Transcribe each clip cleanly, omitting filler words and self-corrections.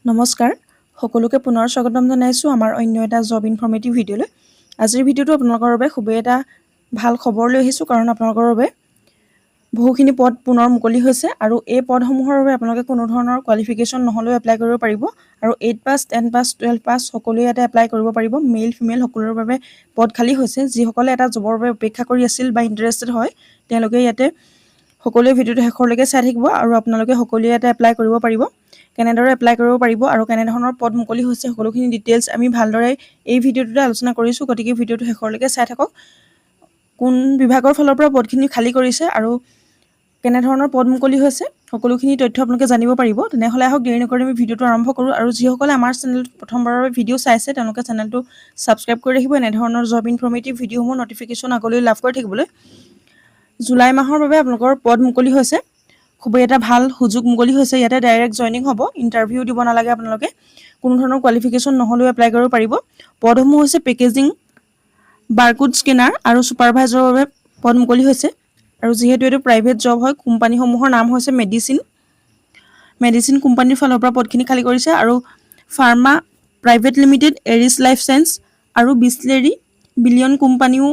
নমস্কাৰ সকলোকে পুনৰ স্বাগতম জনাইছোঁ আমাৰ অন্য এটা জব ইনফৰ্মেটিভ ভিডিঅ'লৈ। আজিৰ ভিডিঅ'টো আপোনালোকৰ বাবে খুবেই এটা ভাল খবৰ লৈ আহিছোঁ, কাৰণ আপোনালোকৰ বাবে বহুখিনি পদ পুনৰ মুকলি হৈছে আৰু এই পদসমূহৰ বাবে আপোনালোকে কোনো ধৰণৰ কোৱালিফিকেশ্যন নহ'লেও এপ্লাই কৰিব পাৰিব আৰু 8 পাছ 10 পাছ 12 পাছ সকলোৱে ইয়াতে এপ্লাই কৰিব পাৰিব। মেল ফিমেল সকলোৰে বাবে পদ খালী হৈছে। যিসকলে এটা জবৰ বাবে অপেক্ষা কৰি আছিল বা ইণ্টাৰেষ্টেড হয় তেওঁলোকে ইয়াতে সকলোৱে ভিডিঅ'টো শেষলৈকে চাই থাকিব আৰু আপোনালোকে সকলোৱে ইয়াতে এপ্লাই কৰিব পাৰিব। কেনেদৰে এপ্লাই কৰিব পাৰিব আৰু কেনেধৰণৰ পদ মুকলি হৈছে সকলোখিনি ডিটেইলছ আমি ভালদৰে এই ভিডিঅ'টোতে আলোচনা কৰিছোঁ, গতিকে ভিডিঅ'টো শেষলৈকে চাই থাকক। কোন বিভাগৰ ফালৰ পৰা পদখিনি খালী কৰিছে আৰু কেনেধৰণৰ পদ মুকলি হৈছে সকলোখিনি তথ্য আপোনালোকে জানিব পাৰিব। তেনেহ'লে আহক দেৰি নকৰি আমি ভিডিঅ'টো আৰম্ভ কৰোঁ। আৰু যিসকলে আমাৰ চেনেলটো প্ৰথমবাৰৰ বাবে ভিডিঅ' চাইছে তেওঁলোকে চেনেলটো ছাবস্ক্ৰাইব কৰি ৰাখিব এনেধৰণৰ জব ইনফৰ্মেটিভ ভিডিঅ'সমূহ নটিফিকেশ্যন আগলৈ লাভ কৰি থাকিবলৈ। জুলাই মাহৰ বাবে আপোনালোকৰ পদ মুকলি হৈছে, খুবেই এটা ভাল সুযোগ মুকলি হৈছে। ইয়াতে ডাইৰেক্ট জইনিং হ'ব, ইণ্টাৰভিউ দিব নালাগে, আপোনালোকে কোনো ধৰণৰ কোৱালিফিকেশ্যন নহ'লেও এপ্লাই কৰিব পাৰিব। পদসমূহ হৈছে পেকেজিং, বাৰকোড স্কেনাৰ আৰু ছুপাৰভাইজাৰৰ বাবে পদ মুকলি হৈছে। আৰু যিহেতু এইটো প্ৰাইভেট জব হয়, কোম্পানীসমূহৰ নাম হৈছে মেডিচিন কোম্পানীৰ ফালৰ পৰা পদখিনি খালী কৰিছে আৰু pharma private limited, Aries life science আৰু বিছলেৰী বিলিয়ন কোম্পানীও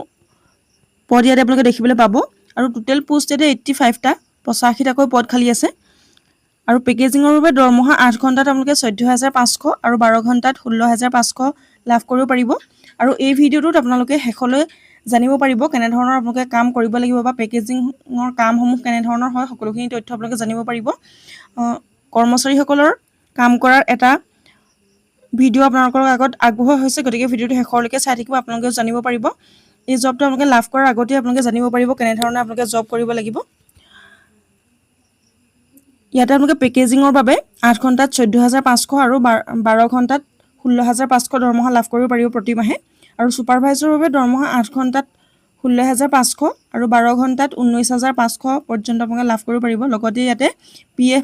পদ ইয়াতে আপোনালোকে দেখিবলৈ পাব। আৰু টোটেল পোষ্ট ইয়াতে 85টা 85টাকৈ পদ খালী আছে। আৰু পেকেজিঙৰ বাবে দৰমহা 8 ঘণ্টাত আপোনালোকে 14,500 আৰু 12 ঘণ্টাত 16,500 লাভ কৰিব পাৰিব। আৰু এই ভিডিঅ'টোত আপোনালোকে শেষলৈ জানিব পাৰিব কেনেধৰণৰ আপোনালোকে কাম কৰিব লাগিব বা পেকেজিঙৰ কামসমূহ কেনেধৰণৰ হয় সকলোখিনি তথ্য আপোনালোকে জানিব পাৰিব। কৰ্মচাৰীসকলৰ কাম কৰাৰ এটা ভিডিঅ' আপোনালোকৰ আগত আগবঢ়োৱা হৈছে, গতিকে ভিডিঅ'টো শেষলৈকে চাই থাকিব, আপোনালোকে জানিব পাৰিব। এই জবটো আপোনালোকে লাভ কৰাৰ আগতে আপোনালোকে জানিব পাৰিব কেনেধৰণে আপোনালোকে জব কৰিব লাগিব। ইয়াতে আপোনালোকে পেকেজিঙৰ বাবে 8 ঘণ্টাত 14,500 আৰু 12 ঘণ্টাত 16,500 দৰমহা লাভ কৰিব পাৰিব প্ৰতি মাহে। আৰু ছুপাৰভাইজাৰৰ বাবে দৰমহা 8 ঘণ্টাত 16,500 আৰু 12 ঘণ্টাত 19,500 পৰ্যন্ত আপোনালোকে লাভ কৰিব পাৰিব। লগতে ইয়াতে PF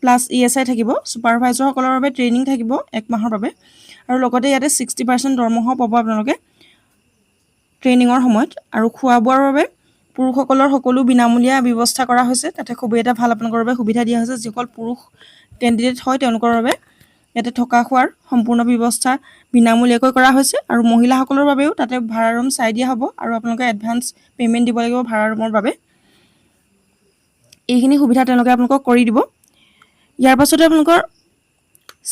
প্লাছ ESI থাকিব। ছুপাৰভাইজাৰসকলৰ বাবে ট্ৰেইনিং থাকিব 1 মাহৰ বাবে আৰু লগতে ইয়াতে 60% দৰমহাও পাব আপোনালোকে ট্ৰেইনিঙৰ সময়ত। আৰু খোৱা বোৱাৰ বাবে পুৰুষসকলৰ সকলো বিনামূলীয়া ব্যৱস্থা কৰা হৈছে। তাতে খুবেই এটা ভাল আপোনালোকৰ বাবে সুবিধা দিয়া হৈছে। যিসকল পুৰুষ কেণ্ডিডেট হয় তেওঁলোকৰ বাবে ইয়াতে থকা খোৱাৰ সম্পূৰ্ণ ব্যৱস্থা বিনামূলীয়াকৈ কৰা হৈছে। আৰু মহিলাসকলৰ বাবেও তাতে ভাড়া ৰুম চাই দিয়া হ'ব আৰু আপোনালোকে এডভান্স পে'মেণ্ট দিব লাগিব ভাড়া ৰুমৰ বাবে। এইখিনি সুবিধা তেওঁলোকে আপোনালোকক কৰি দিব। ইয়াৰ পাছতে আপোনালোকৰ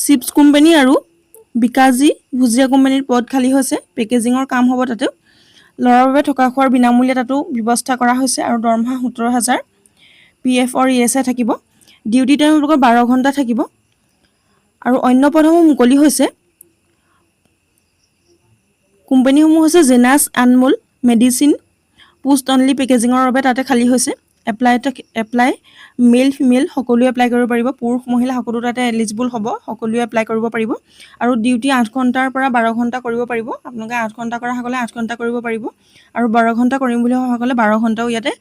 চিপছ কোম্পানী আৰু বিকাজী ভুজিয়া কোম্পানীৰ পদ খালী হৈছে। পেকেজিঙৰ কাম হ'ব তাতেও। ল'ৰাৰ বাবে থকা খোৱাৰ বিনামূলীয়া তাতো ব্যৱস্থা কৰা হৈছে আৰু দৰমহা 17,000, PF আৰু ESI থাকিব। ডিউটি টাইম আপোনালোকৰ 12 ঘণ্টা থাকিব। আৰু অন্য পদসমূহ মুকলি হৈছে। কোম্পানীসমূহ হৈছে genus Anmol medicine, post only পেকেজিঙৰ বাবে তাতে খালী হৈছে। এপ্লাই মেল ফিমেল সকলোৱে এপ্লাই কৰিব পাৰিব। পুৰুষ মহিলা সকলো তাতে এলিজিবল হ'ব, সকলোৱে এপ্লাই কৰিব পাৰিব। আৰু ডিউটি 8 ঘণ্টাৰ পৰা 12 ঘণ্টা কৰিব পাৰিব। আপোনালোকে 8 ঘণ্টা কৰা সকলে 8 ঘণ্টা কৰিব পাৰিব আৰু 12 ঘণ্টা কৰিম বুলি হোৱা সকলে 12 ঘণ্টাও ইয়াতে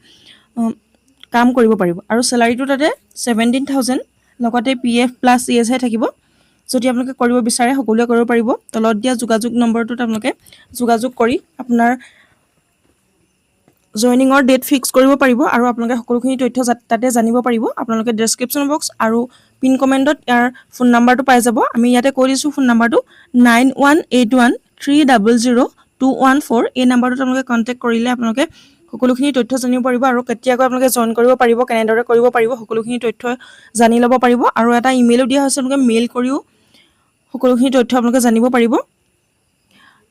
কাম কৰিব পাৰিব। আৰু চেলাৰীটো তাতে 17,000, লগতে PF প্লাছ ESI থাকিব। যদি আপোনালোকে কৰিব বিচাৰে সকলোৱে কৰিব পাৰিব। তলত দিয়া যোগাযোগ নম্বৰটোত আপোনালোকে যোগাযোগ কৰি আপোনাৰ জইনিঙৰ ডেট ফিক্স কৰিব পাৰিব আৰু আপোনালোকে সকলোখিনি তথ্য তাতে জানিব পাৰিব। আপোনালোকে ডেছক্ৰিপশ্যন বক্স আৰু পিন কমেণ্টত ইয়াৰ ফোন নাম্বাৰটো পাই যাব। আমি ইয়াতে কৈ দিছোঁ ফোন নাম্বাৰটো 9181300214। এই নাম্বাৰটোত আপোনালোকে কণ্টেক্ট কৰিলে আপোনালোকে সকলোখিনি তথ্য জানিব পাৰিব আৰু কেতিয়াকৈ আপোনালোকে জইন কৰিব পাৰিব, কেনেদৰে কৰিব পাৰিব সকলোখিনি তথ্য জানি ল'ব পাৰিব। আৰু এটা ইমেইলো দিয়া হৈছে, আপোনালোকে মেইল কৰিও সকলোখিনি তথ্য আপোনালোকে জানিব পাৰিব।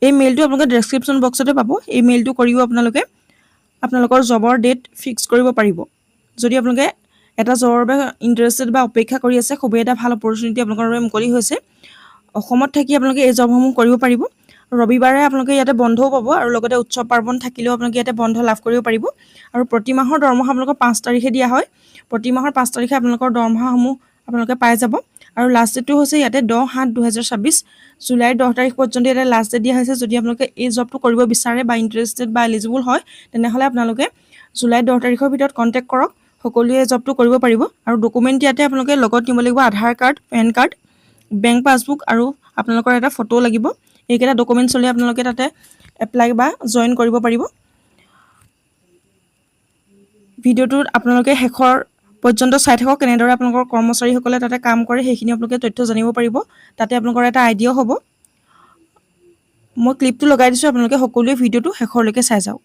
এই মেইলটো আপোনালোকে ডেছক্ৰিপশ্যন বক্সতে পাব। এই মেইলটো কৰিও আপোনালোকে আপোনালোকৰ জবৰ ডেট ফিক্স কৰিব পাৰিব। যদি আপোনালোকে এটা জবৰ বাবে ইণ্টাৰেষ্টেড বা অপেক্ষা কৰি আছে, খুবেই এটা ভাল অপৰচুনিটি আপোনালোকৰ বাবে মুকলি হৈছে। অসমত থাকি আপোনালোকে এই জবসমূহ কৰিব পাৰিব। ৰবিবাৰে আপোনালোকে ইয়াতে বন্ধও পাব আৰু লগতে উৎসৱ পাৰ্বণ থাকিলেও আপোনালোকে ইয়াতে বন্ধ লাভ কৰিব পাৰিব। আৰু প্ৰতি মাহৰ দৰমহা আপোনালোকৰ 5 তাৰিখে দিয়া হয়। প্ৰতি মাহৰ 5 তাৰিখে আপোনালোকৰ দৰমহাসমূহ আপোনালোকে পাই যাব। আৰু লাষ্ট ডেটটো হৈছে ইয়াতে 10/7/2024, জুলাইৰ 10 তাৰিখ পৰ্যন্ত ইয়াতে লাষ্ট ডেট দিয়া হৈছে। যদি আপোনালোকে এই জবটো কৰিব বিচাৰে বা ইণ্টাৰেষ্টেড বা এলিজিবল হয় তেনেহ'লে আপোনালোকে জুলাই 10 তাৰিখৰ ভিতৰত কণ্টেক্ট কৰক, সকলোৱে এই জবটো কৰিব পাৰিব। আৰু ডকুমেণ্ট ইয়াতে আপোনালোকে লগত নিব লাগিব Aadhaar card, PAN card, bank passbook আৰু আপোনালোকৰ এটা ফটো লাগিব। এইকেইটা ডকুমেণ্টছ হ'লে আপোনালোকে তাতে এপ্লাই বা জইন কৰিব পাৰিব। ভিডিঅ'টোত আপোনালোকে শেষৰ পৰ্যন্ত চাই থাকক কেনেদৰে আপোনালোকৰ কৰ্মচাৰীসকলে তাতে কাম কৰে সেইখিনি আপোনালোকে তথ্য জানিব পাৰিব তাতে আপোনালোকৰ এটা আইডিয়া হ'ব মই ক্লিপটো লগাই দিছোঁ আপোনালোকে সকলোৱে ভিডিঅ'টো শেষৰলৈকে চাই যাওক